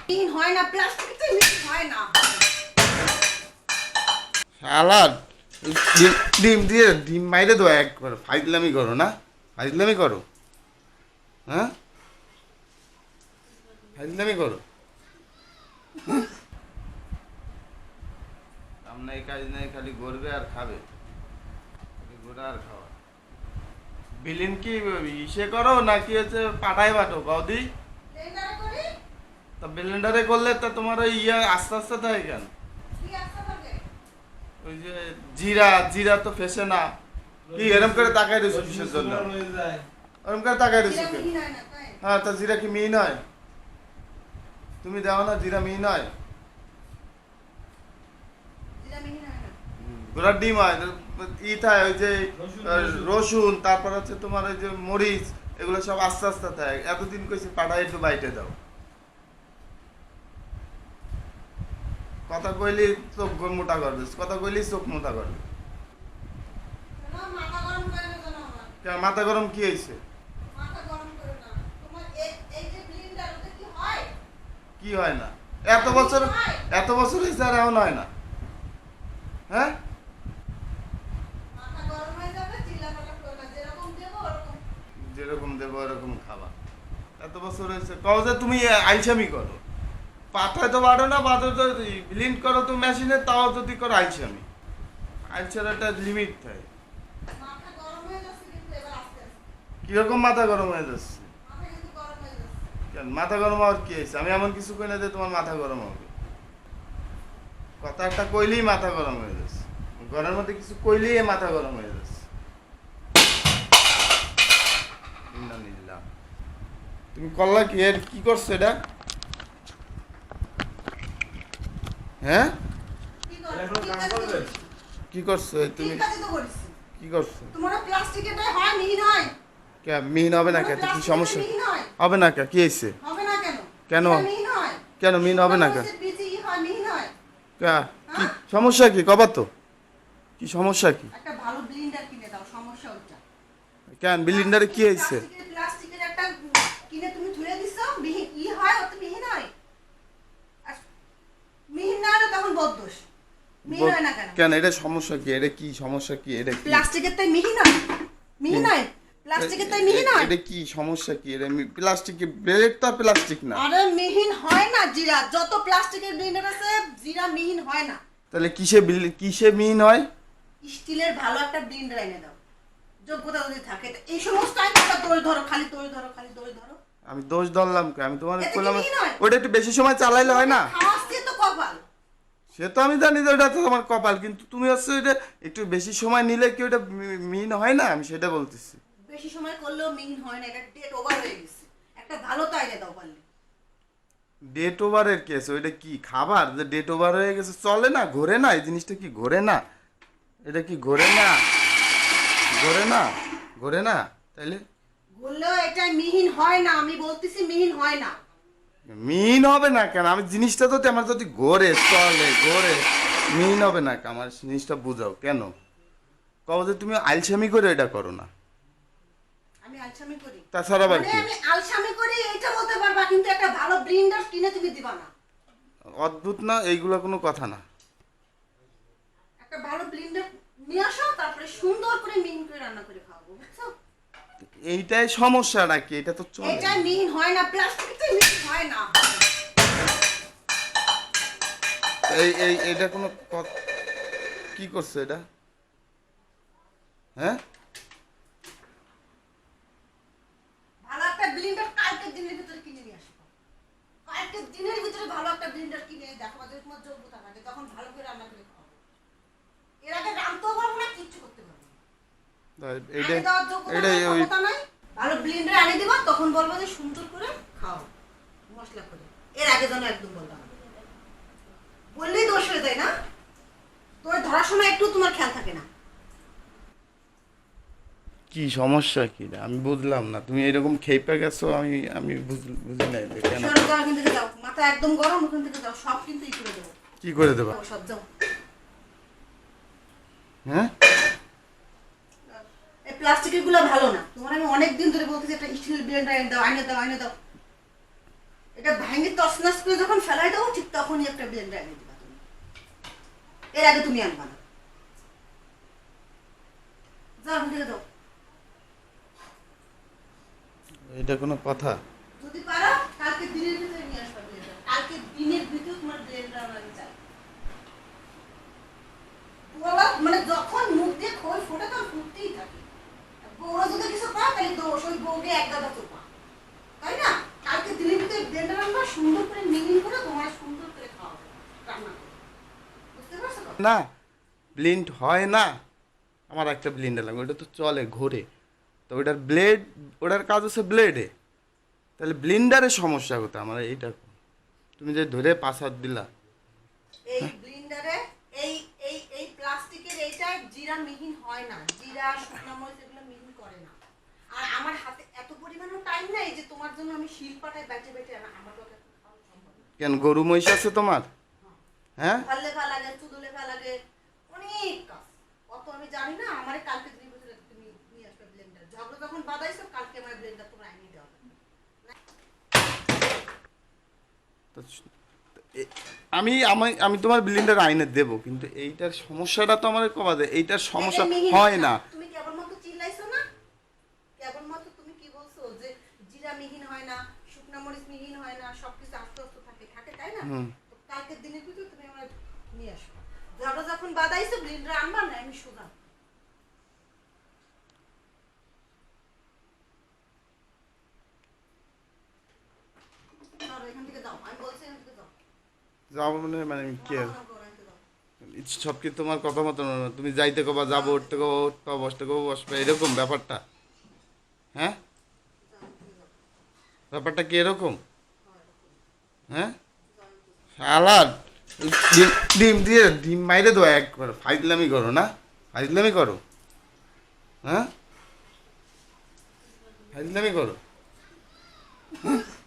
মিহিন হয় না, প্লাস্টিকতে মিহিন হয় না। শালা ডিম ডিম দিয়ে ডিম মাইরে দেবো একবার। ফাইজলামি করো না, ফাইজলামি করো, হ্যাঁ ফাইজলামি করো। কাম নাই কাজ নাই, খালি গড়বে আর খাবে, ঘোরা আর খাওয়া। বিলিন কি ইসে করো নাকি হচ্ছে পাঠায় বাটো বৌদি? ব্লেন্ডারে করি, তা ব্লেন্ডারে করলে তা তোমার ওই ইয়ে আস্তে আস্তে থাকে কেন? কি আস্তে থাকে? ওই যে জিরা জিরা তো ফেসে না। কি এরম করে তাকাই রয়েছো কিসের জন্য? এরম করে তাকাই রয়েছো জিরা কে? মিহিন হয় না, তাই? হ্যাঁ, তা জিরা কি মিহি নয়? তুমি দাও না জিরা মিহি নয়? জিরা মিহিন হয় না। ঘোড়ার ডিম হয়, ই থাকে ওই যে রসুন, তারপর হচ্ছে তোমার ওই যে মরিচ, এগুলো সব আস্তে আস্তে থাকে। এতদিন কইছি পাঠায় একটু বাইটে দাও। কথা কইলি চোখ মোটা করবে, কথা কইলি চোখ মোটা করবে। না, মাথা গরম করে না জানো আমার। কেন মাথা গরম কি হয়েছে? মাথা গরম করে না। তোমার এই যে ব্লেন্ডার ওটা কি হয়? কি হয় না? এত বছর হয়েছে আর এমন হয় না, হ্যাঁ? মাথা গরম হয়ে যাবে, চিল্লাপাল্লা করবে না। যেরকম দেবো ওরকম। যেরকম দেবো এরকম খাবা। এত বছর হয়েছে, কও যে তুমি আইসামি করো। পাথায় তো বাড়ো না, পাথর তো ব্লিন্ড করো তো মেশিনে, তাও যদি করো আইসামি। আইসার একটা লিমিট থাকে। মাথা গরম হয়ে যাচ্ছে কিন্তু এবার আস্তে আস্তে। কিরকম মাথা গরম হয়ে যাচ্ছে? মাথা কিন্তু গরম হয়ে যাচ্ছে। কেন মাথা গরম হওয়ার কি হয়েছে? আমি এমন কিছু কই না যে তোমার মাথা গরম হবে। কথা একটা কইলেই মাথা গরম হয়ে যাচ্ছে, ঘরের মধ্যে কিছু কইলেই মাথা গরম হয়ে যাচ্ছে। ইন্নালিল্লাহ। তুমি করলা কি? এর কি করছো এটা? হ্যাঁ, কি করব? ঠিক কাজই তো করিস। কি করছো তুমি? ঠিক কাজই তো করিস। কি করছো? তোমার প্লাস্টিকেরটাই হয়, মিহিন হয়। কে মিহিন হবে না? কে তো কি সমস্যা? হবে না কে? কি হয়েছে? হবে না কেন? কেন? এটা মিহিন হয়। কেন মিহিন হবে না কে? তোমার বিচি হয়, মিহিন হয়। কে? কি সমস্যা? কি কবার তো? কি সমস্যা কি? একটা ভালো ব্লেন্ডার কিনে দাও, সমস্যা ওটা। কেন ব্লিন্ডারে কি হয়েছে? প্লাস্টিকের একটা কিনে তুমি ধুয়ে দিছো, মিহিন হয়, ওটা মিহিন হয়। আর মিহিন না হলে তখন বদদোষ। মিহিন হয় না কেন? কেন এটা সমস্যা কি? এটা কি সমস্যা কি? এটা কি? প্লাস্টিকের তাই মিহিন হয়। মিহিন হয়। প্লাস্টিকের তাই মিহিন হয়। এটা কি সমস্যা কি? এটা প্লাস্টিক, ব্লেড তো প্লাস্টিক না। আরে মিহিন হয় না জিরা, যত প্লাস্টিকের ব্লেন্ডার আছে জিরা মিহিন হয় না। তাহলে কিসে মিহিন হয়? স্টিলের ভালো একটা ব্লেন্ডার এনে দাও, যোগ্যতা যদি থাকে। এই সমস্ত আইটেমটা দই ধরো, খালি দই ধরো, খালি দই ধরো। আমি দোষ ধরলাম কে? আমি তোমার এতে কি বললাম মিহিন হয়? ওটা একটু বেশি সময় চালাইলে হয় না? খাওয়াচ্ছি তো কপাল। সে তো আমি জানি যে ওটা তো তোমার কপাল, কিন্তু তুমি হচ্ছে এটা একটু বেশি সময় নিলে কি ওটা মিহিন হয় না? আমি সেটা বলতেছি। বেশি সময় করলেও মিহিন হয় না, এটা ডেট ওভার হয়ে গেছে। একটা ভালো তাই এনে দাও পারলে। ডেট ওভারের কেস? ওইটা কি খাবার যে ডেট ওভার হয়ে গেছে? চলে না, ঘোরে না, এই জিনিসটা কি ঘোরে না? এটা কি ঘোরে না? ঘোরে না? ঘোরে না? তাইলে বললেও এটা মিহিন হয় না, আমি বলতেছি মিহিন হয় না। মিহিন হবে না কেন? আমি জিনিসটা তো আমার যদি ঘোরে চলে ঘোরে, মিহিন হবে না কেন? আমার জিনিসটা বুঝাও কেন? কও যে তুমি আলসামি করে এটা করো না। আমি আলসামি করি? তাছাড়া আবার মানে কি? আমি আলসামি করি এইটা বলতে পারবা, কিন্তু একটা ভালো ব্লেন্ডার কিনে তুমি দিবা না। অদ্ভুত না? এইগুলো কোনো কথা না। একটা ভালো ব্লেন্ডার নিয়ে আসো, তারপরে সুন্দর করে মিহিন করে রান্না করে খাওয়াবো, বুঝছো? এইটাই সমস্যা নাকি? এটা তো চলে। এটা মিহিন হয় না, প্লাস্টিকটা মিহিন হয় না। এটা কোনো কি করছে এটা? হ্যাঁ, ভালো একটা ব্লেন্ডার কালকের দিনের ভিতরে কিনে নিয়ে আসবো। কালকের দিনের ভিতরে ভালো একটা ব্লেন্ডার কিনে দেখো, যদি তোমার যোগ্যতা থাকে তখন ভালো করে রান্না করে খাওয়াবো। এর আগে রান্নাও পারবো না, কিচ্ছু করতে পারবো না। এইটা আগে দেওয়ার যোগ্যতা এটা নাই, ওই ক্ষমতা নাই। ভালো ব্লেন্ডার আনি দিবা, তখন বলবো যে সুন্দর করে খাও মশলা করে। এর আগে যেন একদম বললাম না। বললেই দোষ হয়ে যায় না? তোর ধরার সময় একটু তোমার খেয়াল থাকে না। কি সমস্যা কি? আমি বুঝলাম না। তুমি এরকম খেপে গেছো, আমি বুঝি নাই যে কেন। সরো, যাও এখান থেকে যাও। মাথা একদম গরম, ওখান থেকে যাও। সব কিন্তু ই করে দেবো। কি করে দেবা? যাও, সব যাও। হ্যাঁ, এই প্লাস্টিকের গুলো ভালো না। তোমার আমি অনেক দিন ধরে বলতেছি একটা স্টিল ব্লেন্ডার এনে দাও, আইনে দাও, আইনে দাও। এটা ভেঙে তছনছ করে যখন ফেলাই দেবো ঠিক তখনই একটা ব্লেন্ডার এনে দিবা তুমি। এর আগে তুমি আনবা না। যাও আমি দিয়ে দাও। এটা কোনো কথা? যদি পারো কালকে দিনের ভিতরে নিয়ে আসবা ব্লেন্ডার। কালকে দিনের ভিতরে তোমার ব্লেন্ডার আমি চাই। বলা মানে যখন মুখ দিয়ে খই ফোটে তখন ফুটতেই থাকে। বউরা যদি কিছু পায় তাহলে দোষ ওই বউকে এক গাদা চোপা, তাই না? কালকে দিনের ভিতরে ব্লেন্ডার আনবা, সুন্দর করে মিলিং করে তোমার সুন্দর করে খাওয়াবো রান্না করে। বুঝতে পারছো তো? না, ব্লিন্ড হয় না। আমার একটা ব্লিন্ডার লাগবে, ওটা তো চলে ঘোরে। তো ওটার ব্লেড, ওটার কাজ হচ্ছে ব্লেডে। তাহলে ব্লিন্ডারের সমস্যা কোথায় আমার এইটা? তুমি যে ধরে পাঁচ হাত দিলা। এই ব্লেন্ডারে এই এই এই প্লাস্টিকের এইটা জিরা মিহিন হয় না, জিরা শুকনো মরিচ এগুলো মিহিন করে না। আর আমার হাতে এত পরিমাণও টাইম নাই যে তোমার জন্য আমি শিলপাটায় বেটে বেটে আমার তো এটা খাওয়া সম্ভব না। কেন, গরু মহিষ আছে তোমার? হ্যাঁ, ভাল্লে ফা লাগে, চুদুলে ফা লাগে, অনেক কাজ। অত আমি জানি না। আমারে কালকে দিনের ভিতরে তুমি নিয়ে আসবে ব্লেন্ডার। ঝগড়া যখন বাঁধাইছো কালকে আমার ব্লেন্ডার তোমরা আনিয়ে দেওয়া লাগবে। তো আমি আমি আমি তোমার ব্লিন্ডার আইনে দেবো, কিন্তু এইটার সমস্যাটা তো আমার কবা দেয়, এইটার সমস্যা এটা মিহিন হয় না। তুমি কেবলমাত্র চিল্লাইছো না? কেবলমাত্র তুমি কি বলছো যে জিরা মিহিন হয় না, শুকনা মরিচ মিহিন হয় না, সবকিছু আস্তে আস্তে থাকে থাকে, তাই না? হুম। তো কালকের দিনের ভিতরে তুমি আমার নিয়ে আসো। ঝগড়া যখন বাঁধাইছো ব্লেন্ডার আনবা না, আমি সোজা এখান থেকে যাও। আমি বলছি এখান থেকে যাও। যাবো মানে মানে কি আর, আমার ঘর আনতে দাও। সব কি তোমার কথা মতো না? তুমি যাইতে কবা যাবো, উঠতে কবা উঠবা, বসতে কবা বসবে, এরকম ব্যাপারটা? হ্যাঁ, ব্যাপারটা কি এরকম? হ্যাঁ, সালাদ ডিম ডিম দিয়ে ডিম মাইরে দেবো একবার। ফাইজলামি করো না, ফাইজলামি করো। হ্যাঁ, ফাইজলামি করো।